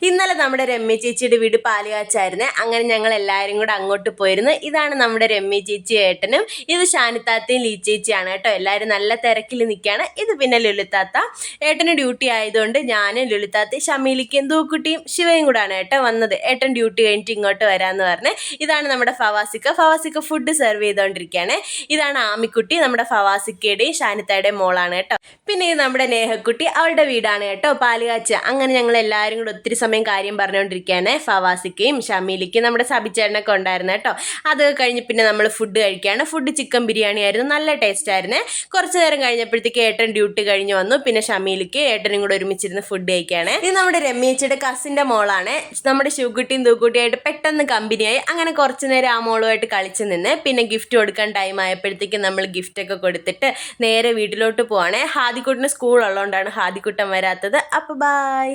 ഇന്നലെ നമ്മുടെ രമ്യ ചേച്ചിയുടെ വീട് പാലുകാച്ചായിരുന്നു. അങ്ങനെ ഞങ്ങൾ എല്ലാവരും കൂടെ അങ്ങോട്ട് പോയിരുന്നു. ഇതാണ് നമ്മുടെ രമ്യ ചേച്ചി ഏട്ടനും, ഇത് ഷാനിത്താത്തയും ലീ ചേച്ചിയാണ് കേട്ടോ. എല്ലാവരും നല്ല തിരക്കിൽ നിൽക്കുകയാണ്. ഇത് പിന്നെ ലുലിത്താത്ത. ഏട്ടന് ഡ്യൂട്ടി ആയതുകൊണ്ട് ഞാനും ലുലിത്താത്തയും ഷമീലിക്കും ദൂക്കുട്ടിയും ശിവയും കൂടാണ് കേട്ടോ വന്നത്. ഏട്ടൻ ഡ്യൂട്ടി കഴിഞ്ഞിട്ട് ഇങ്ങോട്ട് വരാമെന്ന് പറഞ്ഞ്. ഇതാണ് നമ്മുടെ ഫവാസിക്ക ഫുഡ് സെർവ് ചെയ്തുകൊണ്ടിരിക്കുകയാണ്. ഇതാണ് ആമിക്കുട്ടി, നമ്മുടെ ഫവാസിക്കയുടെയും ഷാനിത്തയുടെയും മോളാണ് കേട്ടോ. പിന്നെ ഇത് നമ്മുടെ നേഹക്കുട്ടി, അവളുടെ വീടാണ് കേട്ടോ പാലുകാച്ച. അങ്ങനെ ഞങ്ങൾ എല്ലാവരും കൂടെ ഒത്തിരി സമയം കാര്യം പറഞ്ഞുകൊണ്ടിരിക്കുകയാണ്. ഫവാസിക്കയും ഷമീലിക്കും നമ്മുടെ സബിച്ചേട്ടനൊക്കെ ഉണ്ടായിരുന്നു കേട്ടോ. അത് കഴിഞ്ഞ് പിന്നെ നമ്മൾ ഫുഡ് കഴിക്കുകയാണ്. ഫുഡ് ചിക്കൻ ബിരിയാണി ആയിരുന്നു, നല്ല ടേസ്റ്റ് ആയിരുന്നു. കുറച്ച് നേരം കഴിഞ്ഞപ്പോഴത്തേക്ക് ഏട്ടൻ ഡ്യൂട്ടി കഴിഞ്ഞ് വന്നു. പിന്നെ ഷമീലിക്ക് ഏട്ടനും കൂടെ ഒരുമിച്ചിരുന്ന് ഫുഡ് കഴിക്കുകയാണ്. ഇത് നമ്മുടെ രമ്യേച്ചിയുടെ കസിൻ്റെ മോളാണ്. നമ്മുടെ ശിവകുട്ടിയും തൂക്കുട്ടിയായിട്ട് പെട്ടെന്ന് കമ്പനിയായി. അങ്ങനെ കുറച്ച് നേരം ആ മോളുമായിട്ട് കളിച്ച് നിന്ന് പിന്നെ ഗിഫ്റ്റ് കൊടുക്കാൻ ടൈം ആയപ്പോഴത്തേക്കും നമ്മൾ ഗിഫ്റ്റൊക്കെ കൊടുത്തിട്ട് നേരെ വീട്ടിലോട്ട് പോവാണ്. ഹാദിക്കുട്ടിന് സ്കൂൾ ഉള്ളതുകൊണ്ടാണ് ഹാദിക്കുട്ടൻ വരാത്തത്. അപ്പോൾ ബൈ.